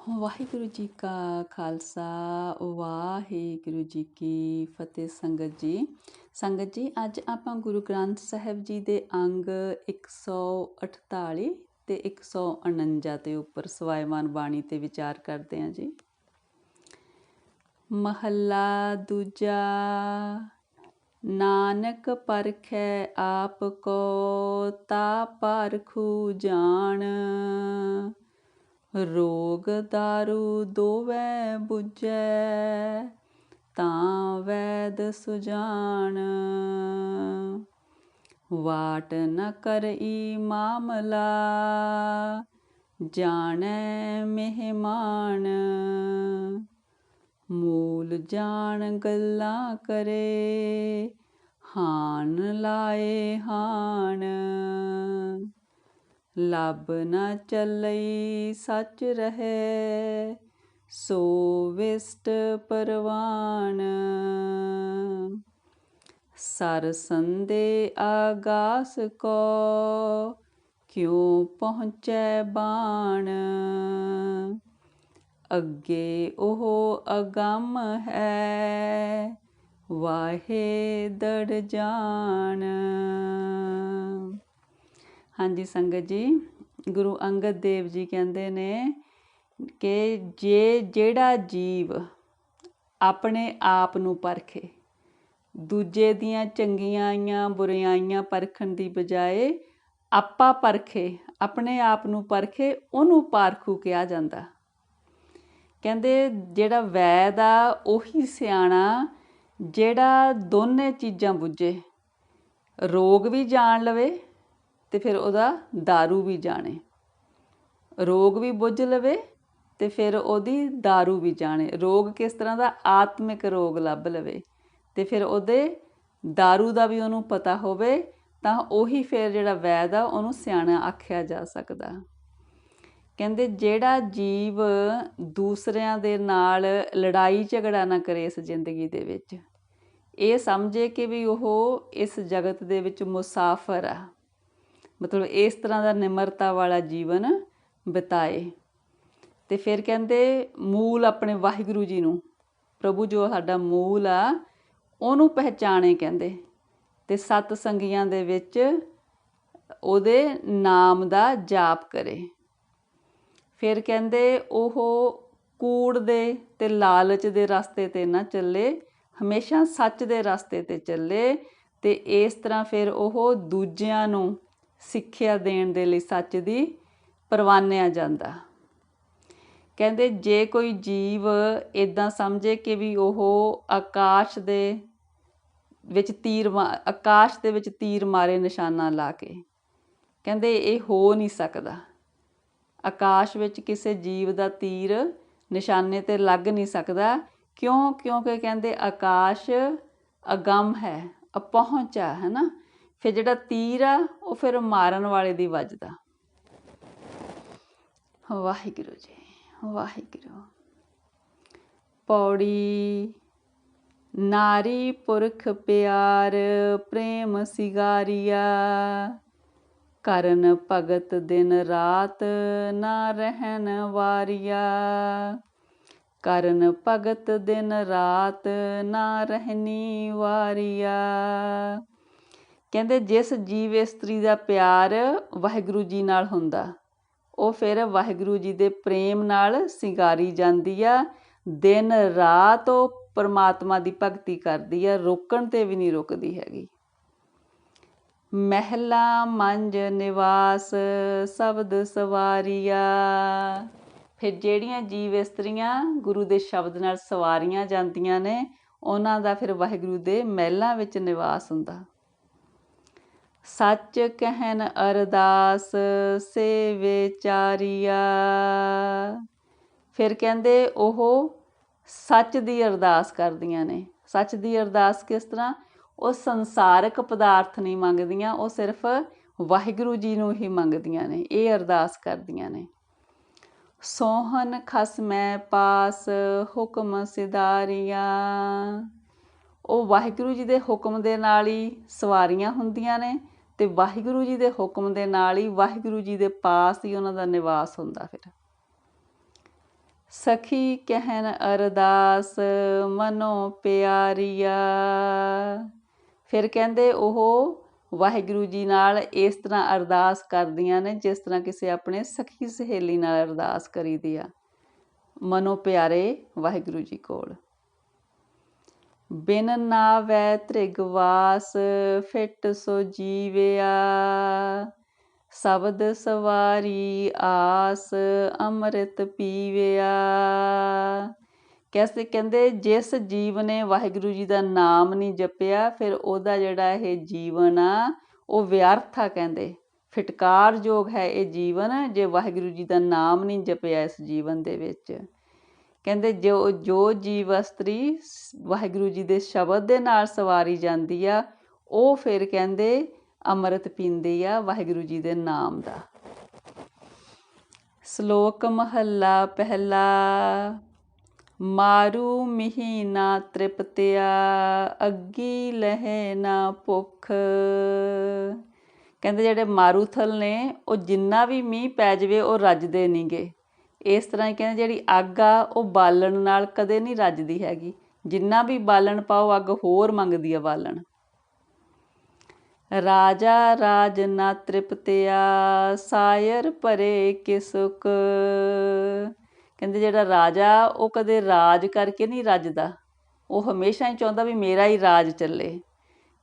ਵਾਹਿਗੁਰੂ ਜੀ ਕਾ ਖਾਲਸਾ ਵਾਹਿਗੁਰੂ ਜੀ ਕੀ ਫਤਿਹ। ਸੰਗਤ ਜੀ ਅੱਜ ਆਪਾਂ ਗੁਰੂ ਗ੍ਰੰਥ ਸਾਹਿਬ ਜੀ ਦੇ ਅੰਗ 148 ਤੇ 149 ਦੇ ਉੱਪਰ ਸਵਾਇਮਾਨ ਬਾਣੀ ਤੇ ਵਿਚਾਰ ਕਰਦੇ ਹਾਂ ਜੀ। ਮਹੱਲਾ ਦੂਜਾ। ਨਾਨਕ ਪਰਖੈ ਆਪ ਕੋ ਤਾ ਪਰਖੂ ਜਾਣ, ਰੋਗ ਦਾਰੂ ਦੋਵੈ ਬੁਝੈ ਤਾਂ ਵੈਦ ਸੁਜਾਨ। ਵਾਟ ਨ ਕਰਈ ਮਾਮਲਾ ਜਾਣੈ ਮਹਿਮਾਨ, ਮੂਲ ਜਾਣ ਗੱਲਾਂ ਕਰੇ ਹਾਨ ਲਾਏ ਹਾਨ। ਲੱਭ ਨਾ ਚੱਲਈ ਸੱਚ ਰਹੇ ਸੋ ਵਿਸਟ ਪਰਵਾਨ। ਸਰ ਸੰਦੇ ਆਗਾਸ ਕੋ ਕਿਉ ਪਹੁੰਚੈ ਬਾਣ, ਅੱਗੇ ਉਹ ਅਗੰਮ ਹੈ ਵਾਹੇ ਦੜ ਜਾਣ। ਹਾਂਜੀ ਸੰਗਤ ਜੀ, ਗੁਰੂ ਅੰਗਦ ਦੇਵ ਜੀ ਕਹਿੰਦੇ ਨੇ ਕਿ ਜਿਹੜਾ ਜੀਵ ਆਪਣੇ ਆਪ ਨੂੰ ਪਰਖੇ, ਦੂਜੇ ਦੀਆਂ ਚੰਗਿਆਈਆਂ ਬੁਰਾਈਆਂ ਪਰਖਣ ਦੀ ਬਜਾਏ ਆਪਾ ਪਰਖੇ, ਆਪਣੇ ਆਪ ਨੂੰ ਪਰਖੇ, ਉਹਨੂੰ ਪਾਰਖੂ ਕਿਹਾ ਜਾਂਦਾ। ਕਹਿੰਦੇ ਜਿਹੜਾ ਵੈਦ ਆ ਉਹੀ ਸਿਆਣਾ ਜਿਹੜਾ ਦੋਨੇ ਚੀਜ਼ਾਂ ਬੁੱਝੇ, ਰੋਗ ਵੀ ਜਾਣ ਲਵੇ ਤੇ ਫਿਰ ਉਹਦਾ ਦਾਰੂ ਵੀ ਜਾਣੇ, ਰੋਗ ਵੀ ਬੁੱਝ ਲਵੇ ਤੇ ਫਿਰ ਉਹਦੀ ਦਾਰੂ ਵੀ ਜਾਣੇ। ਰੋਗ ਕਿਸ ਤਰ੍ਹਾਂ ਦਾ? ਆਤਮਿਕ ਰੋਗ ਲੱਭ ਲਵੇ ਤੇ ਫਿਰ ਉਹਦੇ ਦਾਰੂ ਦਾ ਵੀ ਉਹਨੂੰ ਪਤਾ ਹੋਵੇ, ਤਾਂ ਉਹੀ ਫਿਰ ਜਿਹੜਾ ਵੈਦ ਆ ਉਹਨੂੰ ਸਿਆਣਾ ਆਖਿਆ ਜਾ ਸਕਦਾ। ਕਹਿੰਦੇ ਜਿਹੜਾ ਜੀਵ ਦੂਸਰਿਆਂ ਦੇ ਨਾਲ ਲੜਾਈ ਝਗੜਾ ਨਾ ਕਰੇ ਇਸ ਜ਼ਿੰਦਗੀ ਦੇ ਵਿੱਚ, ਇਹ ਸਮਝੇ ਕਿ ਵੀ ਉਹ ਇਸ ਜਗਤ ਦੇ ਵਿੱਚ ਮੁਸਾਫਰ ਆ, ਮਤਲਬ ਇਸ ਤਰ੍ਹਾਂ ਦਾ ਨਿਮਰਤਾ ਵਾਲਾ ਜੀਵਨ ਬਿਤਾਏ। ਤੇ ਫਿਰ ਕਹਿੰਦੇ ਮੂਲ ਆਪਣੇ ਵਾਹਿਗੁਰੂ ਜੀ ਨੂੰ, ਪ੍ਰਭੂ ਜੋ ਸਾਡਾ ਮੂਲ ਆ, ਉਹਨੂੰ ਪਹਿਚਾਣੇ। ਕਹਿੰਦੇ ਤੇ ਸਤ ਸੰਗੀਆਂ ਦੇ ਵਿੱਚ ਉਹਦੇ ਨਾਮ ਦਾ ਜਾਪ ਕਰੇ। ਫਿਰ ਕਹਿੰਦੇ ਉਹ ਕੂੜ ਦੇ ਤੇ ਲਾਲਚ ਦੇ ਰਸਤੇ ਤੇ ਨਾ ਚੱਲੇ, ਹਮੇਸ਼ਾ ਸੱਚ ਦੇ ਰਸਤੇ ਤੇ ਚੱਲੇ। ਤੇ ਇਸ ਤਰ੍ਹਾਂ ਫਿਰ ਉਹ ਦੂਜਿਆਂ ਨੂੰ ਸਿੱਖਿਆ ਦੇਣ ਦੇ ਲਈ ਸੱਚ ਦੀ ਪ੍ਰਵਾਨਿਆ ਜਾਂਦਾ। ਕਹਿੰਦੇ ਜੇ ਕੋਈ ਜੀਵ ਇੱਦਾਂ ਸਮਝੇ ਕਿ ਵੀ ਉਹ ਆਕਾਸ਼ ਦੇ ਵਿੱਚ ਤੀਰ ਮਾਰੇ ਨਿਸ਼ਾਨਾ ਲਾ ਕੇ, ਕਹਿੰਦੇ ਇਹ ਹੋ ਨਹੀਂ ਸਕਦਾ। ਆਕਾਸ਼ ਵਿੱਚ ਕਿਸੇ ਜੀਵ ਦਾ ਤੀਰ ਨਿਸ਼ਾਨੇ ਤੇ ਲੱਗ ਨਹੀਂ ਸਕਦਾ। ਕਿਉਂਕਿ ਕਹਿੰਦੇ ਆਕਾਸ਼ ਅਗੰਮ ਹੈ, ਅਪਹੁੰਚ ਹੈ ਨਾ। ਫਿਰ ਜਿਹੜਾ ਤੀਰ ਆ ਉਹ ਫਿਰ ਮਾਰਨ ਵਾਲੇ ਦੀ ਵੱਜਦਾ। ਵਾਹਿਗੁਰੂ ਜੀ ਵਾਹਿਗੁਰੂ। ਪੌੜੀ। ਨਾਰੀ ਪੁਰਖ ਪਿਆਰ ਪ੍ਰੇਮ ਸਿਗਾਰੀਆ, ਕਰਨ ਭਗਤ ਦਿਨ ਰਾਤ ਨਾ ਰਹਿਣ ਵਾਰੀਆ। ਕਰਨ ਭਗਤ ਦਿਨ ਰਾਤ ਨਾ ਰਹਿਣੀ ਵਾਰੀਆ। ਕਹਿੰਦੇ ਜਿਸ ਜੀਵ ਇਸਤਰੀ ਦਾ ਪਿਆਰ ਵਾਹਿਗੁਰੂ ਜੀ ਨਾਲ ਹੁੰਦਾ, ਉਹ ਫਿਰ ਵਾਹਿਗੁਰੂ ਜੀ ਦੇ ਪ੍ਰੇਮ ਨਾਲ ਸਿੰਗਾਰੀ ਜਾਂਦੀ ਆ। ਦਿਨ ਰਾਤ ਉਹ ਪਰਮਾਤਮਾ ਦੀ ਭਗਤੀ ਕਰਦੀ ਆ, ਰੋਕਣ ਤੇ ਵੀ ਨਹੀਂ ਰੁਕਦੀ ਹੈਗੀ। ਮਹਿਲਾ ਮੰਜ ਨਿਵਾਸ ਸ਼ਬਦ ਸਵਾਰੀਆ। ਫਿਰ ਜਿਹੜੀਆਂ ਜੀਵ ਇਸਤਰੀਆਂ ਗੁਰੂ ਦੇ ਸ਼ਬਦ ਨਾਲ ਸਵਾਰੀਆਂ ਜਾਂਦੀਆਂ ਨੇ, ਉਹਨਾਂ ਦਾ ਫਿਰ ਵਾਹਿਗੁਰੂ ਦੇ ਮਹਿਲਾਂ ਵਿੱਚ ਨਿਵਾਸ ਹੁੰਦਾ। ਸੱਚ ਕਹਿਨ ਅਰਦਾਸ ਸੇ ਵਿਚਾਰੀਆ। ਫਿਰ ਕਹਿੰਦੇ ਉਹ ਸੱਚ ਦੀ ਅਰਦਾਸ ਕਰਦੀਆਂ ਨੇ। ਸੱਚ ਦੀ ਅਰਦਾਸ ਕਿਸ ਤਰ੍ਹਾਂ? ਉਹ ਸੰਸਾਰਕ ਪਦਾਰਥ ਨਹੀਂ ਮੰਗਦੀਆਂ, ਉਹ ਸਿਰਫ ਵਾਹਿਗੁਰੂ ਜੀ ਨੂੰ ਹੀ ਮੰਗਦੀਆਂ ਨੇ, ਇਹ ਅਰਦਾਸ ਕਰਦੀਆਂ ਨੇ। ਸੋਹਨ ਖਸਮੈ ਪਾਸ ਹੁਕਮ ਸਿਧਾਰੀਆ। ਉਹ ਵਾਹਿਗੁਰੂ ਜੀ ਦੇ ਹੁਕਮ ਦੇ ਨਾਲ ਹੀ ਸਵਾਰੀਆਂ ਹੁੰਦੀਆਂ ਨੇ ਤੇ ਵਾਹਿਗੁਰੂ ਜੀ ਦੇ ਹੁਕਮ ਦੇ ਨਾਲ ਹੀ ਵਾਹਿਗੁਰੂ ਜੀ ਦੇ ਪਾਸ ਹੀ ਉਹਨਾਂ ਦਾ ਨਿਵਾਸ ਹੁੰਦਾ। ਫਿਰ ਸਖੀ ਕਹਿਨ ਅਰਦਾਸ ਮਨੋ ਪਿਆਰੀਆ। ਫਿਰ ਕਹਿੰਦੇ ਉਹ ਵਾਹਿਗੁਰੂ ਜੀ ਨਾਲ ਇਸ ਤਰ੍ਹਾਂ ਅਰਦਾਸ ਕਰਦੀਆਂ ਨੇ ਜਿਸ ਤਰ੍ਹਾਂ ਕਿਸੇ ਆਪਣੇ ਸਖੀ ਸਹੇਲੀ ਨਾਲ ਅਰਦਾਸ ਕਰੀਦੀ ਆ, ਮਨੋ ਪਿਆਰੇ ਵਾਹਿਗੁਰੂ ਜੀ ਕੋਲ। ਬਿਨ ਨਾਵੈ ਤ੍ਰਿਗਵਾਸ ਫਿਟ ਸੋ ਜੀਵਿਆ, ਸ਼ਬਦ ਸਵਾਰੀ ਆਸ ਅੰਮ੍ਰਿਤ ਪੀਵਿਆ। कैसे कहते जिस जीव ने वाहिगुरू जी का नाम नहीं जपिया फिर ਉਹਦਾ ਜਿਹੜਾ ਇਹ ਜੀਵਨ ਆ ਉਹ ਵਿਅਰਥ ਆ। ਕਹਿੰਦੇ ਫਿਟਕਾਰਯੋਗ ਹੈ ਇਹ ਜੀਵਨ ਜੇ ਵਾਹਿਗੁਰੂ ਜੀ ਦਾ ਨਾਮ ਨਹੀਂ ਜਪਿਆ ਇਸ ਜੀਵਨ ਦੇ ਵਿੱਚ। ਕਹਿੰਦੇ ਜੋ ਜੀਵ ਇਸਤਰੀ ਵਾਹਿਗੁਰੂ ਜੀ ਦੇ ਸ਼ਬਦ ਦੇ ਨਾਲ ਸਵਾਰੀ ਜਾਂਦੀ ਆ ਉਹ ਫਿਰ ਕਹਿੰਦੇ ਅੰਮ੍ਰਿਤ ਪੀਂਦੀ ਆ ਵਾਹਿਗੁਰੂ ਜੀ ਦੇ ਨਾਮ ਦਾ। ਸ਼ਲੋਕ ਮਹੱਲਾ ਪਹਿਲਾ। ਮਾਰੂ ਮਿਹੀ ਨਾ ਤ੍ਰਿਪਤਿਆ ਅੱਗੀ ਲਹੇ ਨਾ ਭੁੱਖ। ਕਹਿੰਦੇ ਜਿਹੜੇ ਮਾਰੂਥਲ ਨੇ ਉਹ ਜਿੰਨਾ ਵੀ ਮੀਂਹ ਪੈ ਜਾਵੇ ਉਹ ਰੱਜਦੇ ਨਹੀਂ ਗੇ। ਇਸ ਤਰ੍ਹਾਂ ਹੀ ਕਹਿੰਦੇ ਜਿਹੜੀ ਅੱਗ ਆ ਉਹ ਬਾਲਣ ਨਾਲ ਕਦੇ ਨਹੀਂ ਰੱਜਦੀ ਹੈਗੀ, ਜਿੰਨਾ ਵੀ ਬਾਲਣ ਪਾਓ ਅੱਗ ਹੋਰ ਮੰਗਦੀ ਆ ਬਾਲਣ। ਰਾਜਾ ਰਾਜ ਨਾ ਤ੍ਰਿਪਤਿਆ ਸਾਇਰ ਭਰੇ ਕਿ ਸੁਖ। ਕਹਿੰਦੇ ਜਿਹੜਾ ਰਾਜਾ ਉਹ ਕਦੇ ਰਾਜ ਕਰਕੇ ਨਹੀਂ ਰੱਜਦਾ, ਉਹ ਹਮੇਸ਼ਾ ਹੀ ਚਾਹੁੰਦਾ ਵੀ ਮੇਰਾ ਹੀ ਰਾਜ ਚੱਲੇ।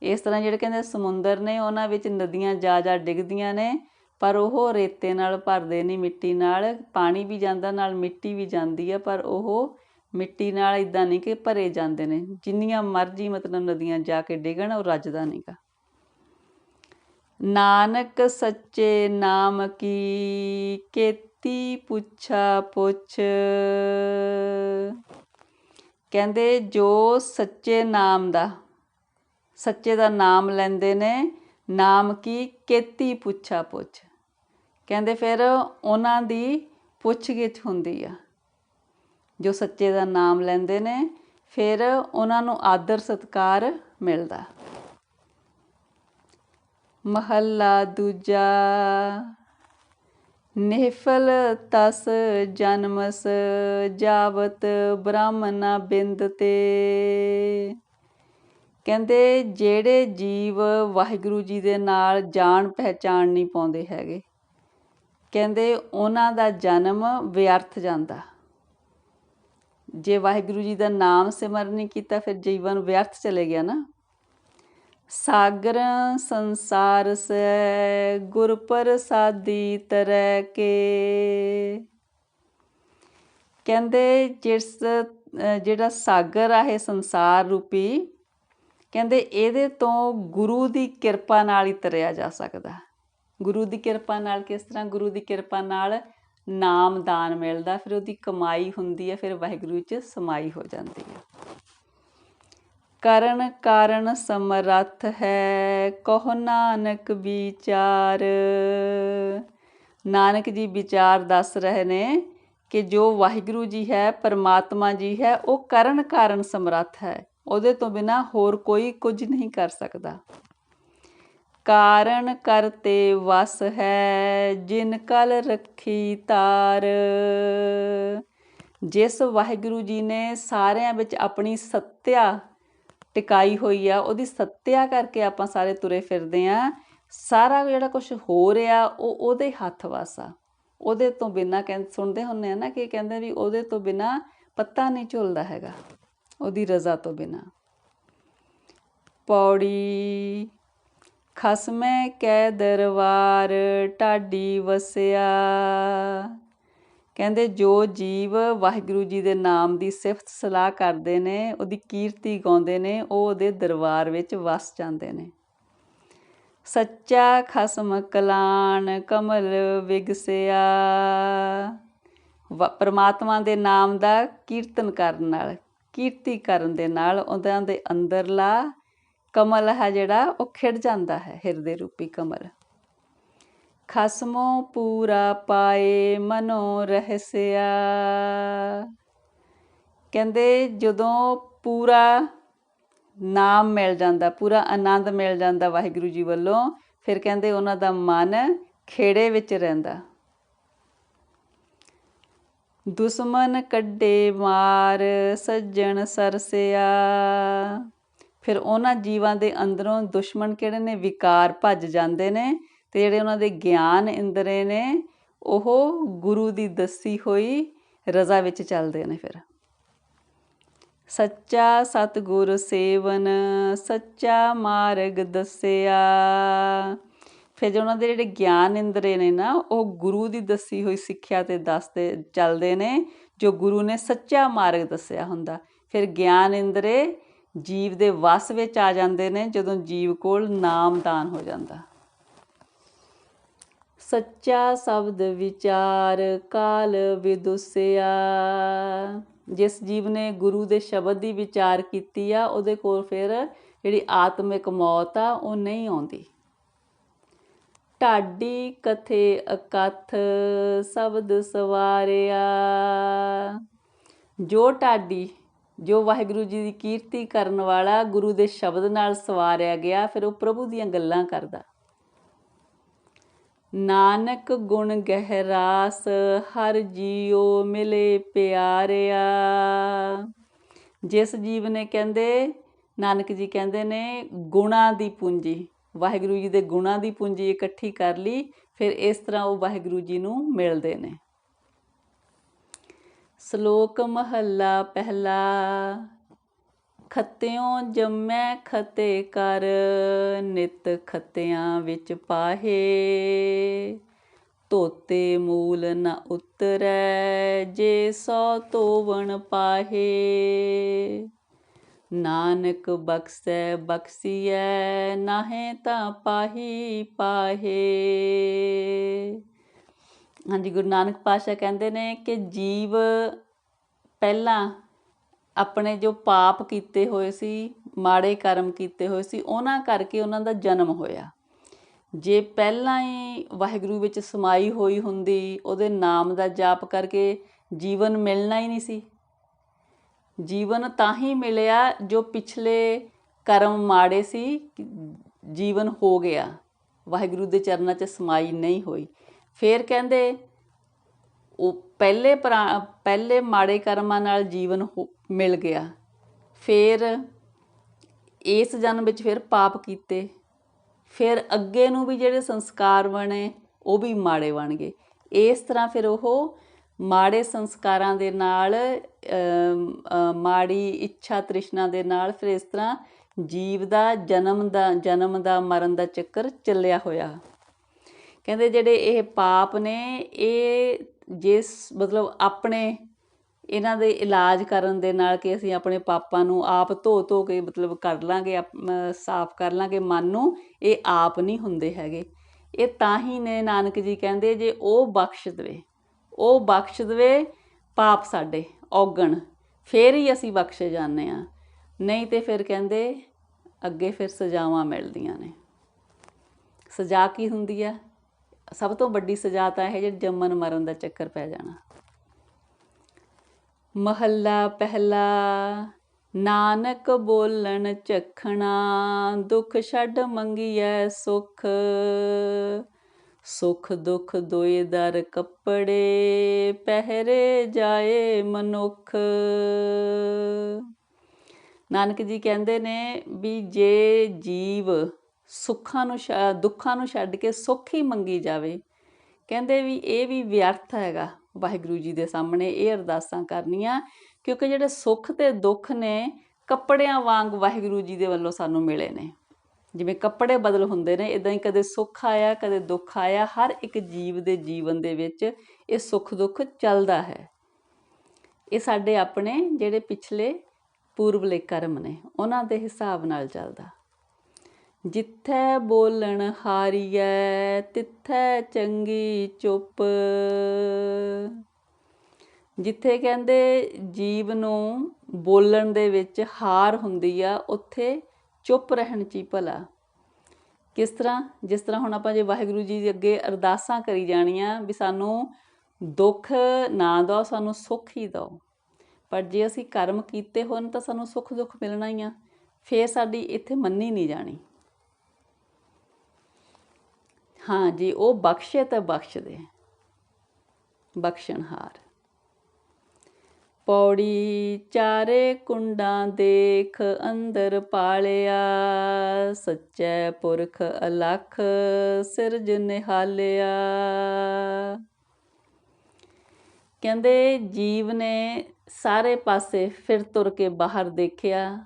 ਇਸ ਤਰ੍ਹਾਂ ਜਿਹੜੇ ਕਹਿੰਦੇ ਸਮੁੰਦਰ ਨੇ ਉਹਨਾਂ ਵਿੱਚ ਨਦੀਆਂ ਜਾ ਡਿੱਗਦੀਆਂ ਨੇ ਪਰ ਉਹ ਰੇਤੇ ਨਾਲ ਭਰਦੇ ਨਹੀਂ, ਮਿੱਟੀ ਨਾਲ। ਪਾਣੀ ਵੀ ਜਾਂਦਾ ਨਾਲ ਮਿੱਟੀ ਵੀ ਜਾਂਦੀ ਆ ਪਰ ਉਹ ਮਿੱਟੀ ਨਾਲ ਇੱਦਾਂ ਨਹੀਂ ਕਿ ਭਰੇ ਜਾਂਦੇ ਨੇ। ਜਿੰਨੀਆਂ ਮਰਜ਼ੀ ਮਤਲਬ ਨਦੀਆਂ ਜਾ ਕੇ ਡਿੱਗਣ ਉਹ ਰੱਜਦਾ ਨਹੀਂ ਗਾ। ਨਾਨਕ ਸੱਚੇ ਨਾਮ ਕੀ ਕੀਤੀ ਪੁੱਛਾ ਪੁੱਛ। ਕਹਿੰਦੇ ਜੋ ਸੱਚੇ ਨਾਮ ਦਾ, ਸੱਚੇ ਦਾ ਨਾਮ ਲੈਂਦੇ ਨੇ, ਨਾਮ ਕੀ ਕੀਤੀ ਪੁੱਛਾ ਪੁੱਛ। ਕਹਿੰਦੇ ਫਿਰ ਉਹਨਾਂ ਦੀ ਪੁੱਛ-ਗਿੱਛ ਹੁੰਦੀ ਆ। ਜੋ ਸੱਚੇ ਦਾ ਨਾਮ ਲੈਂਦੇ ਨੇ ਫਿਰ ਉਹਨਾਂ ਨੂੰ ਆਦਰ ਸਤਿਕਾਰ ਮਿਲਦਾ। ਮਹੱਲਾ ਦੂਜਾ। ਨਿਹਫਲ ਤਸ ਜਨਮਸ ਜਾਵਤ ਬ੍ਰਾਹਮਣਾ ਬਿੰਦ ਤੇ। ਕਹਿੰਦੇ ਜਿਹੜੇ ਜੀਵ ਵਾਹਿਗੁਰੂ ਜੀ ਦੇ ਨਾਲ ਜਾਣ ਪਹਿਚਾਣ ਨਹੀਂ ਪਾਉਂਦੇ ਹੈਗੇ, ਕਹਿੰਦੇ ਉਹਨਾਂ ਦਾ ਜਨਮ ਵਿਅਰਥ ਜਾਂਦਾ। ਜੇ ਵਾਹਿਗੁਰੂ ਜੀ ਦਾ ਨਾਮ ਸਿਮਰਨ ਨਹੀਂ ਕੀਤਾ ਫਿਰ ਜੀਵਨ ਵਿਅਰਥ ਚਲੇ ਗਿਆ ਨਾ। ਸਾਗਰ ਸੰਸਾਰ ਸੇ ਗੁਰ ਪ੍ਰਸਾਦੀ ਤਰੈ ਕੇ। ਕਹਿੰਦੇ ਜਿਹੜਾ ਸਾਗਰ ਆ ਇਹ ਸੰਸਾਰ ਰੂਪੀ, ਕਹਿੰਦੇ ਇਹਦੇ ਤੋਂ ਗੁਰੂ ਦੀ ਕਿਰਪਾ ਨਾਲ ਹੀ ਤਰਿਆ ਜਾ ਸਕਦਾ। ਗੁਰੂ ਦੀ ਕਿਰਪਾ ਨਾਲ ਕਿਸ ਤਰ੍ਹਾਂ? ਗੁਰੂ ਦੀ ਕਿਰਪਾ ਨਾਲ ਨਾਮਦਾਨ ਮਿਲਦਾ, ਫਿਰ ਉਹਦੀ ਕਮਾਈ ਹੁੰਦੀ ਹੈ, ਫਿਰ ਵਾਹਿਗੁਰੂ 'ਚ ਸਮਾਈ ਹੋ ਜਾਂਦੀ ਹੈ। ਕਰਨ ਕਾਰਨ ਸਮਰੱਥ ਹੈ ਕਹੋ ਨਾਨਕ ਵਿਚਾਰ। ਨਾਨਕ ਜੀ ਵਿਚਾਰ ਦੱਸ ਰਹੇ ਨੇ ਕਿ ਜੋ ਵਾਹਿਗੁਰੂ ਜੀ ਹੈ, ਪਰਮਾਤਮਾ ਜੀ ਹੈ, ਉਹ ਕਰਨ ਕਾਰਨ ਸਮਰੱਥ ਹੈ, ਉਹਦੇ ਤੋਂ ਬਿਨਾਂ ਹੋਰ ਕੋਈ ਕੁਝ ਨਹੀਂ ਕਰ ਸਕਦਾ। ਕਾਰਨ ਕਰਤੇ ਵਸ ਹੈ ਜਿਨ ਕਲ ਰੱਖੀ ਤਾਰ। ਜਿਸ ਵਾਹਿਗੁਰੂ ਜੀ ਨੇ ਸਾਰਿਆਂ ਵਿੱਚ ਆਪਣੀ ਸੱਤਿਆ ਟਿਕਾਈ ਹੋਈ ਆ, ਉਹਦੀ ਸੱਤਿਆ ਕਰਕੇ ਆਪਾਂ ਸਾਰੇ ਤੁਰੇ ਫਿਰਦੇ ਹਾਂ। ਸਾਰਾ ਜਿਹੜਾ ਕੁਛ ਹੋ ਰਿਹਾ ਉਹ ਉਹਦੇ ਹੱਥ ਵਸ ਆ। ਉਹਦੇ ਤੋਂ ਬਿਨਾਂ ਸੁਣਦੇ ਹੁੰਦੇ ਆ ਨਾ ਕਿ ਕਹਿੰਦੇ ਵੀ ਉਹਦੇ ਤੋਂ ਬਿਨਾਂ ਪੱਤਾ ਨਹੀਂ ਝੁੱਲਦਾ ਹੈਗਾ, ਉਹਦੀ ਰਜ਼ਾ ਤੋਂ ਬਿਨਾਂ। ਪੌੜੀ। ਖਸਮੈ ਕੈ ਦਰਬਾਰ ਢਾਡੀ ਵਸਿਆ। ਕਹਿੰਦੇ ਜੋ ਜੀਵ ਵਾਹਿਗੁਰੂ ਜੀ ਦੇ ਨਾਮ ਦੀ ਸਿਫਤ ਸਲਾਹ ਕਰਦੇ ਨੇ, ਉਹਦੀ ਕੀਰਤੀ ਗਾਉਂਦੇ ਨੇ, ਉਹ ਉਹਦੇ ਦਰਬਾਰ ਵਿੱਚ ਵਸ ਜਾਂਦੇ ਨੇ। ਸੱਚਾ ਖਸਮ ਕਲਾਣ ਕਮਲ ਵਿਗਸਿਆ। ਪਰਮਾਤਮਾ ਦੇ ਨਾਮ ਦਾ ਕੀਰਤਨ ਕਰਨ ਨਾਲ, ਕੀਰਤੀ ਕਰਨ ਦੇ ਨਾਲ ਉਹਨਾਂ ਦੇ ਅੰਦਰਲਾ ਕਮਲ ਹੈ ਜਿਹੜਾ ਉਹ ਖਿੜ ਜਾਂਦਾ ਹੈ, ਹਿਰਦੇ ਰੂਪੀ ਕਮਲ। ਖਸਮੋ ਪੂਰਾ ਪਾਏ ਮਨੋ ਰਹਿਸਿਆ। ਕਹਿੰਦੇ ਜਦੋਂ ਪੂਰਾ ਨਾਮ ਮਿਲ ਜਾਂਦਾ, ਪੂਰਾ ਆਨੰਦ ਮਿਲ ਜਾਂਦਾ ਵਾਹਿਗੁਰੂ ਜੀ ਵੱਲੋਂ, ਫਿਰ ਕਹਿੰਦੇ ਉਹਨਾਂ ਦਾ ਮਨ ਖੇੜੇ ਵਿੱਚ ਰਹਿੰਦਾ। ਦੁਸ਼ਮਨ ਕੱਢੇ ਮਾਰ ਸੱਜਣ ਸਰਸਿਆ। ਫਿਰ ਉਹਨਾਂ ਜੀਵਾਂ ਦੇ ਅੰਦਰੋਂ ਦੁਸ਼ਮਣ ਕਿਹੜੇ ਨੇ, ਵਿਕਾਰ ਭੱਜ ਜਾਂਦੇ ਨੇ, ਤੇ ਜਿਹੜੇ ਉਹਨਾਂ ਦੇ ਗਿਆਨ ਇੰਦਰੇ ਨੇ ਉਹ ਗੁਰੂ ਦੀ ਦੱਸੀ ਹੋਈ ਰਜ਼ਾ ਵਿੱਚ ਚੱਲਦੇ ਨੇ। ਫਿਰ ਸੱਚਾ ਸਤਿਗੁਰ ਸੇਵਨ ਸੱਚਾ ਮਾਰਗ ਦੱਸਿਆ। ਫਿਰ ਜੇ ਉਹਨਾਂ ਦੇ ਜਿਹੜੇ ਗਿਆਨ ਇੰਦਰੇ ਨੇ ਨਾ ਉਹ ਗੁਰੂ ਦੀ ਦੱਸੀ ਹੋਈ ਸਿੱਖਿਆ 'ਤੇ ਦੱਸਦੇ ਚੱਲਦੇ ਨੇ, ਜੋ ਗੁਰੂ ਨੇ ਸੱਚਾ ਮਾਰਗ ਦੱਸਿਆ ਹੁੰਦਾ। ਫਿਰ ਗਿਆਨ ਇੰਦਰੇ ਜੀਵ ਦੇ ਵਸ ਵਿੱਚ ਆ ਜਾਂਦੇ ਨੇ ਜਦੋਂ ਜੀਵ ਕੋਲ ਨਾਮਦਾਨ ਹੋ ਜਾਂਦਾ। ਸੱਚਾ ਸ਼ਬਦ ਵਿਚਾਰ ਕਾਲ ਵਿਦੁਸਿਆ। ਜਿਸ ਜੀਵ ਨੇ ਗੁਰੂ ਦੇ ਸ਼ਬਦ ਦੀ ਵਿਚਾਰ ਕੀਤੀ ਆ ਉਹਦੇ ਕੋਲ ਫਿਰ ਜਿਹੜੀ ਆਤਮਿਕ ਮੌਤ ਆ ਉਹ ਨਹੀਂ ਆਉਂਦੀ। ਢਾਡੀ ਕਥੇ ਅਕਥ ਸ਼ਬਦ ਸਵਾਰਿਆ। ਜੋ ਢਾਡੀ, ਜੋ ਵਾਹਿਗੁਰੂ ਜੀ ਦੀ ਕੀਰਤੀ ਕਰਨ ਵਾਲਾ ਗੁਰੂ ਦੇ ਸ਼ਬਦ ਨਾਲ ਸਵਾਰਿਆ ਗਿਆ, ਫਿਰ ਉਹ ਪ੍ਰਭੂ ਦੀਆਂ ਗੱਲਾਂ ਕਰਦਾ। ਨਾਨਕ ਗੁਣ ਗਹਿਰਾਸ ਹਰ ਜੀਓ ਮਿਲੇ ਪਿਆਰਿਆ। ਜਿਸ ਜੀਵ ਨੇ, ਕਹਿੰਦੇ ਨਾਨਕ ਜੀ ਕਹਿੰਦੇ ਨੇ, ਗੁਣਾਂ ਦੀ ਪੂੰਜੀ, ਵਾਹਿਗੁਰੂ ਜੀ ਦੇ ਗੁਣਾਂ ਦੀ ਪੂੰਜੀ ਇਕੱਠੀ ਕਰ ਲਈ, ਫਿਰ ਇਸ ਤਰ੍ਹਾਂ ਉਹ ਵਾਹਿਗੁਰੂ ਜੀ ਨੂੰ ਮਿਲਦੇ ਨੇ। ਸ਼ਲੋਕ ਮਹੱਲਾ ਪਹਿਲਾ। ਖੱਤਿਓਂ ਜੰਮੈ ਖਤੇ ਕਰ ਨਿਤ ਖੱਤਿਆਂ ਵਿੱਚ ਪਾਹੇ। ਧੋਤੇ ਮੂਲ ਨ ਉਤਰੈ ਜੇ ਸੋ ਧੋਵਣ ਪਾਹੇ। ਨਾਨਕ ਬਖਸ਼ੈ ਬਖਸ਼ੀਐ ਨਾਹੇ ਤਾਂ ਪਾਹੀ ਪਾਹੇ। ਹਾਂਜੀ, ਗੁਰੂ ਨਾਨਕ ਪਾਤਸ਼ਾਹ ਕਹਿੰਦੇ ਨੇ ਕਿ ਜੀਵ ਪਹਿਲਾਂ ਆਪਣੇ ਜੋ ਪਾਪ ਕੀਤੇ ਹੋਏ ਸੀ, ਮਾੜੇ ਕਰਮ ਕੀਤੇ ਹੋਏ ਸੀ, ਉਹਨਾਂ ਕਰਕੇ ਉਹਨਾਂ ਦਾ ਜਨਮ ਹੋਇਆ। ਜੇ ਪਹਿਲਾਂ ਹੀ ਵਾਹਿਗੁਰੂ ਵਿੱਚ ਸਮਾਈ ਹੋਈ ਹੁੰਦੀ, ਉਹਦੇ ਨਾਮ ਦਾ ਜਾਪ ਕਰਕੇ, ਜੀਵਨ ਮਿਲਣਾ ਹੀ ਨਹੀਂ ਸੀ। ਜੀਵਨ ਤਾਂ ਹੀ ਮਿਲਿਆ ਜੋ ਪਿਛਲੇ ਕਰਮ ਮਾੜੇ ਸੀ, ਜੀਵਨ ਹੋ ਗਿਆ, ਵਾਹਿਗੁਰੂ ਦੇ ਚਰਨਾਂ 'ਚ ਸਮਾਈ ਨਹੀਂ ਹੋਈ। ਫਿਰ ਕਹਿੰਦੇ ਉਹ ਪਹਿਲੇ ਮਾੜੇ ਕਰਮਾਂ ਨਾਲ ਜੀਵਨ ਮਿਲ ਗਿਆ, ਫਿਰ ਇਸ ਜਨਮ ਵਿੱਚ ਫਿਰ ਪਾਪ ਕੀਤੇ, ਫਿਰ ਅੱਗੇ ਨੂੰ ਵੀ ਜਿਹੜੇ ਸੰਸਕਾਰ ਬਣੇ ਉਹ ਵੀ ਮਾੜੇ ਬਣ ਗਏ। ਇਸ ਤਰ੍ਹਾਂ ਫਿਰ ਉਹ ਮਾੜੇ ਸੰਸਕਾਰਾਂ ਦੇ ਨਾਲ, ਮਾੜੀ ਇੱਛਾ ਤ੍ਰਿਸ਼ਨਾ ਦੇ ਨਾਲ, ਫਿਰ ਇਸ ਤਰ੍ਹਾਂ ਜੀਵ ਦਾ ਜਨਮ ਦਾ ਮਰਨ ਦਾ ਚੱਕਰ ਚੱਲਿਆ ਹੋਇਆ। ਕਹਿੰਦੇ ਜਿਹੜੇ ਇਹ ਪਾਪ ਨੇ, ਇਹ ਜਿਸ ਮਤਲਬ ਆਪਣੇ ਇਹਨਾਂ ਦੇ ਇਲਾਜ ਕਰਨ ਦੇ ਨਾਲ ਕਿ ਅਸੀਂ ਆਪਣੇ ਪਾਪਾਂ ਨੂੰ ਆਪ ਧੋ ਕੇ ਮਤਲਬ ਕਰ ਲਾਂਗੇ, ਸਾਫ਼ ਕਰ ਲਾਂਗੇ ਮਨ ਨੂੰ, ਇਹ ਆਪ ਨਹੀਂ ਹੁੰਦੇ ਹੈਗੇ। ਇਹ ਤਾਂ ਹੀ ਨੇ, ਨਾਨਕ ਜੀ ਕਹਿੰਦੇ, ਜੇ ਉਹ ਬਖਸ਼ ਦੇਵੇ ਪਾਪ ਸਾਡੇ ਔਗਣ, ਫਿਰ ਹੀ ਅਸੀਂ ਬਖਸ਼ੇ ਜਾਂਦੇ ਹਾਂ, ਨਹੀਂ ਤੇ ਫਿਰ ਕਹਿੰਦੇ ਅੱਗੇ ਫਿਰ ਸਜ਼ਾਵਾਂ ਮਿਲਦੀਆਂ ਨੇ। ਸਜ਼ਾ ਕੀ ਹੁੰਦੀ ਆ? ਸਭ ਤੋਂ ਵੱਡੀ ਸਜ਼ਾ ਤਾਂ ਇਹ ਜਿਹੜੀ ਜੰਮਣ ਮਰਨ ਦਾ ਚੱਕਰ ਪੈ ਜਾਣਾ। ਮਹੱਲਾ ਪਹਿਲਾ। ਨਾਨਕ ਬੋਲਣ ਝਖਣਾ ਦੁੱਖ ਛੱਡ ਮੰਗੀਐ ਸੁਖ। ਸੁਖ ਦੁੱਖ ਦੋਇ ਦਰ ਕੱਪੜੇ ਪਹਿਰੇ ਜਾਏ ਮਨੁੱਖ। ਨਾਨਕ ਜੀ ਕਹਿੰਦੇ ਨੇ ਵੀ ਜੇ ਜੀਵ ਦੁੱਖਾਂ ਨੂੰ ਛੱਡ ਕੇ ਸੁੱਖ ਹੀ ਮੰਗੀ ਜਾਵੇ, ਕਹਿੰਦੇ ਵੀ ਇਹ ਵੀ ਵਿਅਰਥ ਹੈਗਾ ਵਾਹਿਗੁਰੂ ਜੀ ਦੇ ਸਾਹਮਣੇ ਇਹ ਅਰਦਾਸਾਂ ਕਰਨੀਆਂ, ਕਿਉਂਕਿ ਜਿਹੜੇ ਸੁੱਖ ਤੇ ਦੁੱਖ ਨੇ ਕੱਪੜਿਆਂ ਵਾਂਗ ਵਾਹਿਗੁਰੂ ਜੀ ਦੇ ਵੱਲੋਂ ਸਾਨੂੰ ਮਿਲੇ ਨੇ। ਜਿਵੇਂ ਕੱਪੜੇ ਬਦਲ ਹੁੰਦੇ ਨੇ, ਇੱਦਾਂ ਹੀ ਕਦੇ ਸੁੱਖ ਆਇਆ ਕਦੇ ਦੁੱਖ ਆਇਆ। ਹਰ ਇੱਕ ਜੀਵ ਦੇ ਜੀਵਨ ਦੇ ਵਿੱਚ ਇਹ ਸੁੱਖ ਦੁੱਖ ਚੱਲਦਾ ਹੈ। ਇਹ ਸਾਡੇ ਆਪਣੇ ਜਿਹੜੇ ਪਿਛਲੇ ਪੂਰਵਲੇ ਕਰਮ ਨੇ ਉਹਨਾਂ ਦੇ ਹਿਸਾਬ ਨਾਲ ਚੱਲਦਾ। ਜਿੱਥੈ ਬੋਲਣ ਹਾਰੀਐ ਤਿੱਥੈ ਚੰਗੀ ਚੁੱਪ। ਜਿੱਥੇ ਕਹਿੰਦੇ ਜੀਵ ਨੂੰ ਬੋਲਣ ਦੇ ਵਿੱਚ ਹਾਰ ਹੁੰਦੀ ਆ, ਉੱਥੇ ਚੁੱਪ ਰਹਿਣ 'ਚ ਹੀ ਭਲਾ। ਕਿਸ ਤਰ੍ਹਾਂ? ਜਿਸ ਤਰ੍ਹਾਂ ਹੁਣ ਆਪਾਂ ਜੇ ਵਾਹਿਗੁਰੂ ਜੀ ਦੇ ਅੱਗੇ ਅਰਦਾਸਾਂ ਕਰੀ ਜਾਣੀਆਂ ਵੀ ਸਾਨੂੰ ਦੁੱਖ ਨਾ ਦਿਓ, ਸਾਨੂੰ ਸੁੱਖ ਹੀ ਦਿਓ, ਪਰ ਜੇ ਅਸੀਂ ਕਰਮ ਕੀਤੇ ਹੋਣ ਤਾਂ ਸਾਨੂੰ ਸੁੱਖ ਦੁੱਖ ਮਿਲਣਾ ਹੀ ਆ, ਫਿਰ ਸਾਡੀ ਇੱਥੇ ਮੰਨੀ ਨਹੀਂ ਜਾਣੀ। ਹਾਂ ਜੀ, ਉਹ ਬਖਸ਼ੇ ਤਾਂ ਬਖਸ਼ ਦੇ, ਬਖਸ਼ਣਹਾਰ। ਪੌੜੀ ਚਾਰੇ ਕੁੰਡਾਂ ਦੇਖ ਅੰਦਰ ਪਾਲਿਆ, ਸੱਚੇ ਪੁਰਖ ਅਲਖ ਸਿਰਜ ਨਿਹਾਲਿਆ। ਕਹਿੰਦੇ ਜੀਵ ਨੇ ਸਾਰੇ ਪਾਸੇ ਫਿਰ ਤੁਰ ਕੇ ਬਾਹਰ ਦੇਖਿਆ,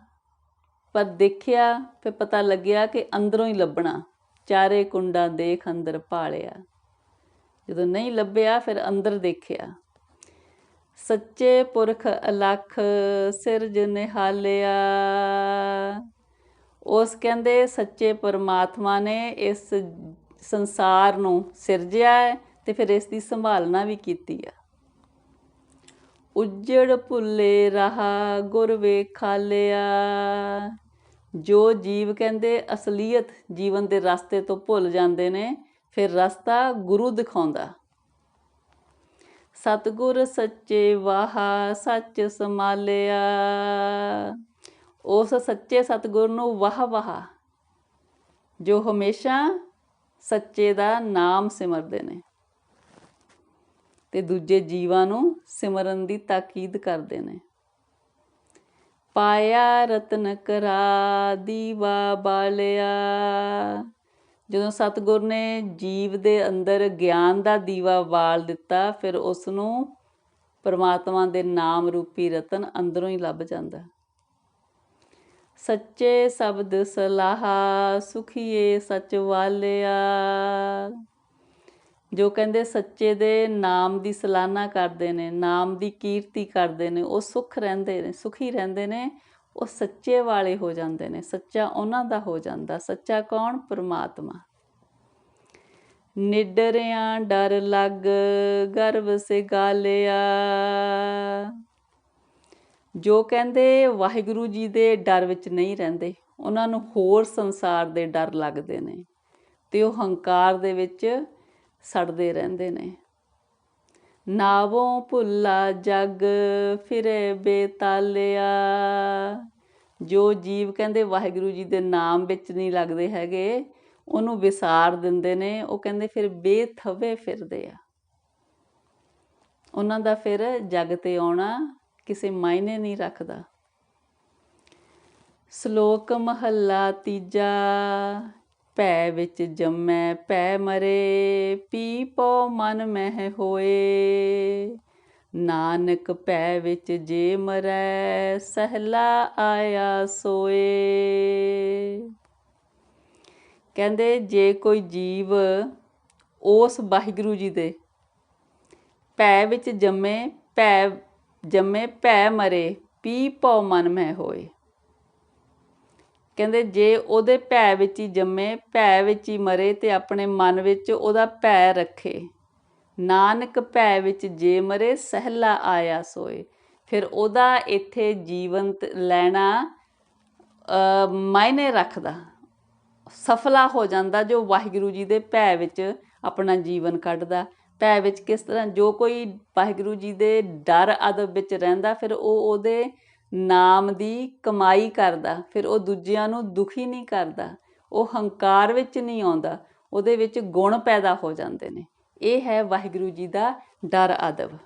ਪਰ ਦੇਖਿਆ ਫਿਰ ਪਤਾ ਲੱਗਿਆ ਕਿ ਅੰਦਰੋਂ ਹੀ ਲੱਭਣਾ। ਚਾਰੇ ਕੁੰਡਾਂ ਦੇਖ ਅੰਦਰ ਭਾਲਿਆ, ਜਦੋਂ ਨਹੀਂ ਲੱਭਿਆ ਫਿਰ ਅੰਦਰ ਦੇਖਿਆ। ਸੱਚੇ ਪੁਰਖ ਅਲਖ ਸਿਰਜ ਨਿਹਾਲਿਆ। ਉਸ ਕਹਿੰਦੇ ਸੱਚੇ ਪਰਮਾਤਮਾ ਨੇ ਇਸ ਸੰਸਾਰ ਨੂੰ ਸਿਰਜਿਆ ਹੈ ਤੇ ਫਿਰ ਇਸ ਦੀ ਸੰਭਾਲਣਾ ਵੀ ਕੀਤੀ ਆ। ਉੱਜੜ ਭੁੱਲੇ ਰਾਹ ਗੁਰ ਵੇਖਾਲਿਆ। ਜੋ ਜੀਵ ਕਹਿੰਦੇ ਅਸਲੀਅਤ ਜੀਵਨ ਦੇ ਰਸਤੇ ਤੋਂ ਭੁੱਲ ਜਾਂਦੇ ਨੇ, ਫਿਰ ਰਸਤਾ ਗੁਰੂ ਦਿਖਾਉਂਦਾ। ਸਤਿਗੁਰ ਸੱਚੇ ਵਾਹ ਸੱਚ ਸੰਭਾਲਿਆ। ਉਸ ਸੱਚੇ ਸਤਿਗੁਰ ਨੂੰ ਵਾਹ ਵਾਹ, ਜੋ ਹਮੇਸ਼ਾ ਸੱਚੇ ਦਾ ਨਾਮ ਸਿਮਰਦੇ ਨੇ ਤੇ ਦੂਜੇ ਜੀਵਾਂ ਨੂੰ ਸਿਮਰਨ ਦੀ ਤਾਕੀਦ ਕਰਦੇ ਨੇ। ਪਾਇਆ ਰਤਨ ਕਰਾ ਦੀਵਾ ਬਾਲਿਆ। ਜਦੋਂ ਸਤਿਗੁਰ ਨੇ ਜੀਵ ਦੇ ਅੰਦਰ ਗਿਆਨ ਦਾ ਦੀਵਾ ਬਾਲ ਦਿੱਤਾ, ਫਿਰ ਉਸ ਨੂੰ ਪਰਮਾਤਮਾ ਦੇ ਨਾਮ ਰੂਪੀ ਰਤਨ ਅੰਦਰੋਂ ਹੀ ਲੱਭ ਜਾਂਦਾ। ਸੱਚੇ ਸ਼ਬਦ ਸਲਾਹਾ ਸੁਖੀਏ ਸੱਚ ਵਾਲਿਆ। ਜੋ ਕਹਿੰਦੇ ਸੱਚੇ ਦੇ ਨਾਮ ਦੀ ਸਲਾਹਨਾ ਕਰਦੇ ਨੇ, ਨਾਮ ਦੀ ਕੀਰਤੀ ਕਰਦੇ ਨੇ, ਉਹ ਸੁਖ ਰਹਿੰਦੇ ਨੇ, ਸੁਖੀ ਰਹਿੰਦੇ ਨੇ। ਉਹ ਸੱਚੇ ਵਾਲੇ ਹੋ ਜਾਂਦੇ ਨੇ, ਸੱਚਾ ਉਹਨਾਂ ਦਾ ਹੋ ਜਾਂਦਾ। ਸੱਚਾ ਕੌਣ? ਪਰਮਾਤਮਾ। ਨਿਡਰਿਆਂ ਡਰ ਲੱਗ ਗਰਭ ਸਿਗਾਲਿਆ। ਜੋ ਕਹਿੰਦੇ ਵਾਹਿਗੁਰੂ ਜੀ ਦੇ ਡਰ ਵਿੱਚ ਨਹੀਂ ਰਹਿੰਦੇ, ਉਹਨਾਂ ਨੂੰ ਹੋਰ ਸੰਸਾਰ ਦੇ ਡਰ ਲੱਗਦੇ ਨੇ ਤੇ ਉਹ ਹੰਕਾਰ ਦੇ ਵਿੱਚ ਸੜਦੇ ਰਹਿੰਦੇ ਨੇ। ਨਾਵੋਂ ਭੁੱਲਾ ਜਗ ਫਿਰੇ ਬੇਤਾਲਿਆ। ਜੋ ਜੀਵ ਕਹਿੰਦੇ ਵਾਹਿਗੁਰੂ ਜੀ ਦੇ ਨਾਮ ਵਿੱਚ ਨਹੀਂ ਲੱਗਦੇ ਹੈਗੇ, ਉਹਨੂੰ ਵਿਸਾਰ ਦਿੰਦੇ ਨੇ। ਉਹ ਕਹਿੰਦੇ ਫਿਰ ਬੇਥਵੇ ਫਿਰਦੇ ਆ। ਉਹਨਾਂ ਦਾ ਫਿਰ ਜਗ ਤੇ ਆਉਣਾ ਕਿਸੇ ਮਾਇਨੇ ਨਹੀਂ ਰੱਖਦਾ। ਸ਼ਲੋਕ ਮਹੱਲਾ ਤੀਜਾ। ਭੈ ਵਿੱਚ ਜੰਮੈ ਭੈ ਮਰੇ, ਪੀ ਪਉ ਮਨ ਮਹਿ ਹੋਏ। ਨਾਨਕ ਭੈ ਵਿੱਚ ਜੇ ਮਰੈ, ਸਹਿਲਾ ਆਇਆ ਸੋਏ। ਕਹਿੰਦੇ ਜੇ ਕੋਈ ਜੀਵ ਉਸ ਵਾਹਿਗੁਰੂ ਜੀ ਦੇ ਭੈ ਵਿੱਚ ਜੰਮੇ ਭੈ ਮਰੇ, ਪੀ ਪਉ ਮਨ ਮਹਿ ਹੋਏ। ਕਹਿੰਦੇ ਜੇ ਉਹਦੇ ਭੈ ਵਿੱਚ ਹੀ ਜੰਮੇ, ਭੈ ਵਿੱਚ ਹੀ ਮਰੇ ਤੇ ਆਪਣੇ ਮਨ ਵਿੱਚ ਉਹਦਾ ਭੈ ਰੱਖੇ। ਨਾਨਕ ਭੈ ਵਿੱਚ ਜੇ ਮਰੇ, ਸਹਿਲਾ ਆਇਆ ਸੋਏ। ਫਿਰ ਉਹਦਾ ਇੱਥੇ ਜੀਵਨ ਲੈਣਾ ਮਾਇਨੇ ਰੱਖਦਾ, ਸਫਲਾ ਹੋ ਜਾਂਦਾ ਜੋ ਵਾਹਿਗੁਰੂ ਜੀ ਦੇ ਭੈ ਵਿੱਚ ਆਪਣਾ ਜੀਵਨ ਕੱਢਦਾ। ਭੈ ਵਿੱਚ ਕਿਸ ਤਰ੍ਹਾਂ? ਜੋ ਕੋਈ ਵਾਹਿਗੁਰੂ ਜੀ ਦੇ ਡਰ ਅਦਬ ਵਿੱਚ ਰਹਿੰਦਾ, ਫਿਰ ਉਹ ਉਹਦੇ ਨਾਮ ਦੀ ਕਮਾਈ ਕਰਦਾ। ਫਿਰ ਉਹ ਦੂਜਿਆਂ ਨੂੰ ਦੁਖੀ ਨਹੀਂ ਕਰਦਾ, ਉਹ ਹੰਕਾਰ ਵਿੱਚ ਨਹੀਂ ਆਉਂਦਾ, ਉਹਦੇ ਵਿੱਚ ਗੁਣ ਪੈਦਾ ਹੋ ਜਾਂਦੇ ਨੇ। ਇਹ ਹੈ ਵਾਹਿਗੁਰੂ ਜੀ ਦਾ ਡਰ ਅਦਬ।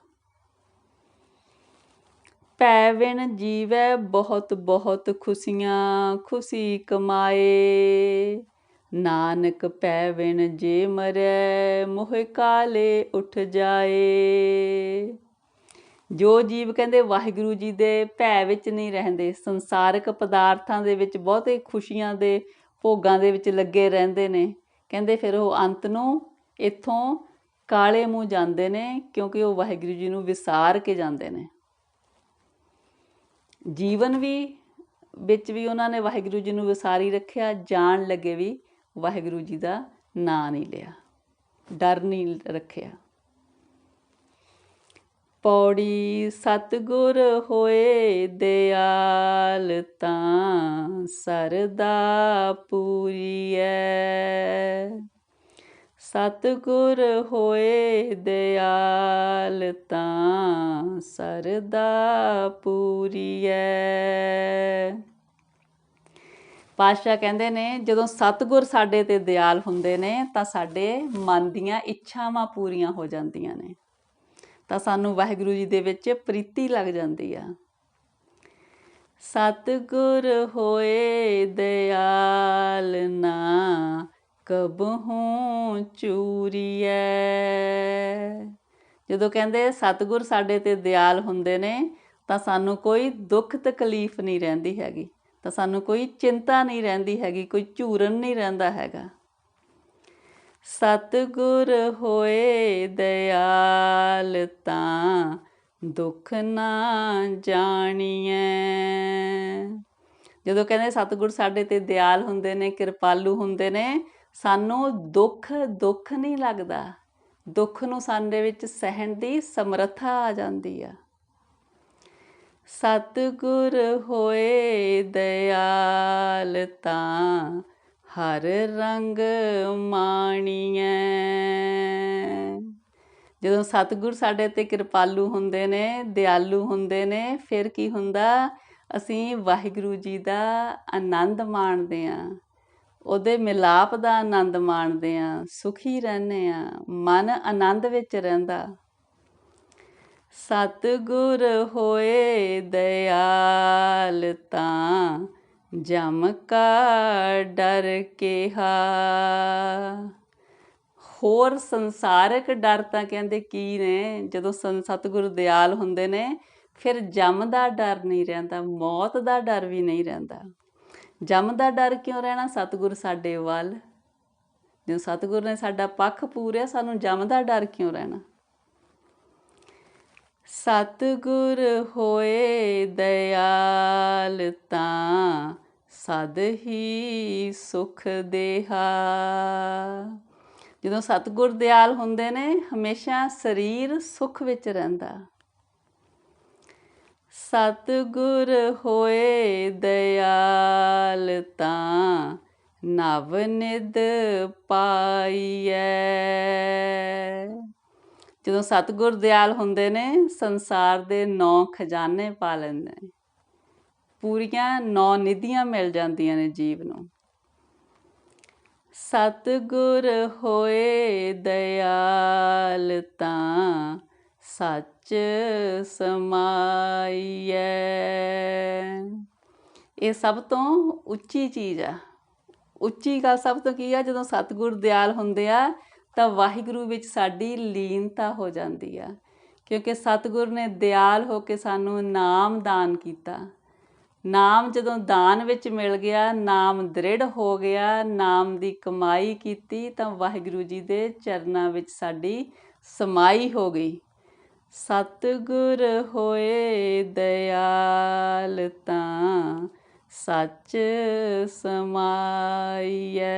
ਭੈ ਵਿਣ ਜੀਵੈ ਬਹੁਤ ਬਹੁਤ ਖੁਸ਼ੀਆਂ, ਖੁਸ਼ੀ ਕਮਾਏ। ਨਾਨਕ ਭੈ ਵਿਣ ਜੇ ਮਰੈ, ਮੋਹਿ ਕਾਲੇ ਉੱਠ ਜਾਏ। ਜੋ ਜੀਵ ਕਹਿੰਦੇ ਵਾਹਿਗੁਰੂ ਜੀ ਦੇ ਭੈ ਵਿੱਚ ਨਹੀਂ ਰਹਿੰਦੇ, ਸੰਸਾਰਿਕ ਪਦਾਰਥਾਂ ਦੇ ਵਿੱਚ ਬਹੁਤੇ ਖੁਸ਼ੀਆਂ ਦੇ ਭੋਗਾਂ ਦੇ ਵਿੱਚ ਲੱਗੇ ਰਹਿੰਦੇ ਨੇ, ਕਹਿੰਦੇ ਫਿਰ ਉਹ ਅੰਤ ਨੂੰ ਇੱਥੋਂ ਕਾਲੇ ਮੂੰਹ ਜਾਂਦੇ ਨੇ, ਕਿਉਂਕਿ ਉਹ ਵਾਹਿਗੁਰੂ ਜੀ ਨੂੰ ਵਿਸਾਰ ਕੇ ਜਾਂਦੇ ਨੇ। ਜੀਵਨ ਵਿੱਚ ਵੀ ਉਹਨਾਂ ਨੇ ਵਾਹਿਗੁਰੂ ਜੀ ਨੂੰ ਵਿਸਾਰੀ ਰੱਖਿਆ, ਜਾਣ ਲੱਗੇ ਵੀ ਵਾਹਿਗੁਰੂ ਜੀ ਦਾ ਨਾਂ ਨਹੀਂ ਲਿਆ, ਡਰ ਨਹੀਂ ਰੱਖਿਆ। ਪੌੜੀ ਸਤਿਗੁਰ ਹੋਏ ਦਿਆਲ, ਤਾਂ ਸਰਦਾ ਪੂਰੀਐ। ਸਤਿਗੁਰ ਹੋਏ ਦਿਆਲ, ਤਾਂ ਸਰਦਾ ਪੂਰੀਐ। ਪਾਤਸ਼ਾਹ ਕਹਿੰਦੇ ਨੇ ਜਦੋਂ ਸਤਿਗੁਰ ਸਾਡੇ ਤੇ ਦਿਆਲ ਹੁੰਦੇ ਨੇ ਤਾਂ ਸਾਡੇ ਮਨ ਦੀਆਂ ਇੱਛਾਵਾਂ ਪੂਰੀਆਂ ਹੋ ਜਾਂਦੀਆਂ ਨੇ। ਤਾਂ ਸਾਨੂੰ ਵਾਹਿਗੁਰੂ ਜੀ ਦੇ ਵਿੱਚ ਪ੍ਰੀਤੀ ਲੱਗ ਜਾਂਦੀ ਆ। ਸਤਿਗੁਰ ਹੋਏ ਦਿਆਲ ਨਾ ਕਬਹੂ ਚੂਰੀਐ। ਜਦੋਂ ਕਹਿੰਦੇ ਸਤਿਗੁਰ ਸਾਡੇ ਤੇ ਦਿਆਲ ਹੁੰਦੇ ਨੇ ਤਾਂ ਸਾਨੂੰ ਕੋਈ ਦੁੱਖ ਤਕਲੀਫ ਨਹੀਂ ਰਹਿੰਦੀ ਹੈਗੀ, ਤਾਂ ਸਾਨੂੰ ਕੋਈ ਚਿੰਤਾ ਨਹੀਂ ਰਹਿੰਦੀ ਹੈਗੀ, ਕੋਈ ਝੂਰਨ ਨਹੀਂ ਰਹਿੰਦਾ ਹੈਗਾ। ਸਤਿਗੁਰ ਹੋਏ ਦਿਆਲ ਤਾਂ ਦੁੱਖ ਨਾ ਜਾਣੀਐ। ਜਦੋਂ ਕਹਿੰਦੇ ਸਤਿਗੁਰ ਸਾਡੇ ਤੇ ਦਿਆਲ ਹੁੰਦੇ ਨੇ, ਕਿਰਪਾਲੂ ਹੁੰਦੇ ਨੇ, ਸਾਨੂੰ ਦੁੱਖ ਨਹੀਂ ਲੱਗਦਾ। ਦੁੱਖ ਨੂੰ ਸਾਡੇ ਵਿੱਚ ਸਹਿਣ ਦੀ ਸਮਰੱਥਾ ਆ ਜਾਂਦੀ ਆ। ਸਤਿਗੁਰ ਹੋਏ ਦਿਆਲ ਤਾਂ ਹਰ ਰੰਗ ਮਾਣੀਐ। ਜਦੋਂ ਸਤਿਗੁਰ ਸਾਡੇ ਤੇ ਕਿਰਪਾਲੂ ਹੁੰਦੇ ਨੇ, ਦਿਆਲੂ ਹੁੰਦੇ ਨੇ, ਫਿਰ ਕੀ ਹੁੰਦਾ? ਅਸੀਂ ਵਾਹਿਗੁਰੂ ਜੀ ਦਾ ਆਨੰਦ ਮਾਣਦੇ ਹਾਂ, ਉਹਦੇ ਮਿਲਾਪ ਦਾ ਆਨੰਦ ਮਾਣਦੇ ਹਾਂ, ਸੁਖੀ ਰਹਿੰਦੇ ਹਾਂ, ਮਨ ਆਨੰਦ ਵਿੱਚ ਰਹਿੰਦਾ। ਸਤਿਗੁਰ ਹੋਏ ਦਿਆਲ ਤਾਂ ਜਮ ਕਾ ਡਰ ਕਿਹਾ। ਹੋਰ ਸੰਸਾਰਕ ਡਰ ਤਾਂ ਕਹਿੰਦੇ ਕੀ ਨੇ? ਜਦੋਂ ਸਤਿਗੁਰ ਦਿਆਲ ਹੁੰਦੇ ਨੇ ਫਿਰ ਜਮ ਦਾ ਡਰ ਨਹੀਂ ਰਹਿੰਦਾ, ਮੌਤ ਦਾ ਡਰ ਵੀ ਨਹੀਂ ਰਹਿੰਦਾ। ਜਮ ਦਾ ਡਰ ਕਿਉਂ ਰਹਿਣਾ? ਸਤਿਗੁਰ ਸਾਡੇ ਵੱਲ, ਜਦੋਂ ਸਤਿਗੁਰ ਨੇ ਸਾਡਾ ਪੱਖ ਪੂਰਿਆ, ਸਾਨੂੰ ਜਮ ਦਾ ਡਰ ਕਿਉਂ ਰਹਿਣਾ? ਸਤਿਗੁਰ ਹੋਏ ਦਿਆਲ ਤਾਂ ਸਦ ਹੀ ਸੁਖ ਦੇਹਾ। ਜਦੋਂ ਸਤਿਗੁਰ ਦਿਆਲ ਹੁੰਦੇ ਨੇ ਹਮੇਸ਼ਾ ਸਰੀਰ ਸੁੱਖ ਵਿੱਚ ਰਹਿੰਦਾ। ਸਤਿਗੁਰ ਹੋਏ ਦਿਆਲ ਤਾਂ ਨਵ ਨਿਧ ਪਾਈਐ। ਜਦੋਂ ਸਤਿਗੁਰ ਦਿਆਲ ਹੁੰਦੇ ਨੇ ਸੰਸਾਰ ਦੇ 9 ਖਜ਼ਾਨੇ ਪਾ ਲੈਂਦੇ ਨੇ, ਪੂਰੀਆਂ 9 ਨਿਧੀਆਂ ਮਿਲ ਜਾਂਦੀਆਂ ਨੇ ਜੀਵ ਨੂੰ। ਸਤਿਗੁਰ ਹੋਏ ਦਿਆਲ ਤਾਂ ਸੱਚ ਸਮਾਈਐ। ਇਹ ਸਭ ਤੋਂ ਉੱਚੀ ਚੀਜ਼ ਆ। ਉੱਚੀ ਗੱਲ ਸਭ ਤੋਂ ਕੀ ਆ? ਜਦੋਂ ਸਤਿਗੁਰ ਦਿਆਲ ਹੁੰਦੇ ਆ ਤਾਂ ਵਾਹਿਗੁਰੂ ਵਿੱਚ ਸਾਡੀ ਲੀਨਤਾ ਹੋ ਜਾਂਦੀ ਆ, ਕਿਉਂਕਿ ਸਤਿਗੁਰ ਨੇ ਦਿਆਲ ਹੋ ਕੇ ਸਾਨੂੰ ਨਾਮ ਦਾਨ ਕੀਤਾ। ਨਾਮ ਜਦੋਂ ਦਾਨ ਵਿੱਚ ਮਿਲ ਗਿਆ, ਨਾਮ ਦ੍ਰਿੜ ਹੋ ਗਿਆ, ਨਾਮ ਦੀ ਕਮਾਈ ਕੀਤੀ ਤਾਂ ਵਾਹਿਗੁਰੂ ਜੀ ਦੇ ਚਰਨਾਂ ਵਿੱਚ ਸਾਡੀ ਸਮਾਈ ਹੋ ਗਈ। ਸਤਿਗੁਰ ਹੋਏ ਦਿਆਲ ਤਾਂ ਸੱਚ ਸਮਾਈਐ।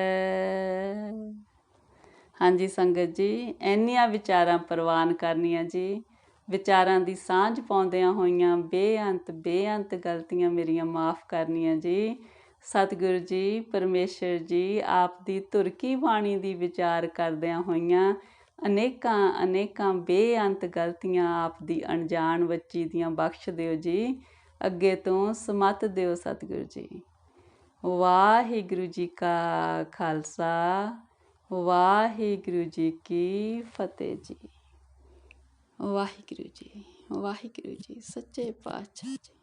ਹਾਂਜੀ ਸੰਗਤ ਜੀ, ਇੰਨੀਆਂ ਵਿਚਾਰਾਂ ਪ੍ਰਵਾਨ ਕਰਨੀਆਂ ਜੀ। ਵਿਚਾਰਾਂ ਦੀ ਸਾਂਝ ਪਾਉਂਦਿਆਂ ਹੋਈਆਂ ਬੇਅੰਤ ਗਲਤੀਆਂ ਮੇਰੀਆਂ ਮਾफ़ ਕਰਨੀਆਂ ਜੀ। ਸਤਿਗੁਰੂ ਜੀ, ਪਰਮੇਸ਼ਰ ਜੀ, ਆਪ ਦੀ ਧੁਰ ਕੀ ਬਾਣੀ ਦੀ ਵਿਚਾਰ ਕਰਦਿਆਂ ਹੋਈਆਂ ਅਨੇਕਾਂ ਬੇਅੰਤ ਗਲਤੀਆਂ ਆਪ ਦੀ ਅਣਜਾਣ ਬੱਚੀ ਦੀਆਂ ਬਖਸ਼ ਦਿਓ ਜੀ। ਅੱਗੇ ਤੋਂ ਸਮਤ ਦਿਓ ਸਤਿਗੁਰੂ ਜੀ। ਵਾਹਿਗੁਰੂ ਜੀ ਕਾ ਖਾਲਸਾ, ਵਾਹਿਗੁਰੂ ਜੀ ਕੀ ਫਤਿਹ ਜੀ। ਵਾਹਿਗੁਰੂ ਜੀ, ਸੱਚੇ ਪਾਤਸ਼ਾਹ ਜੀ।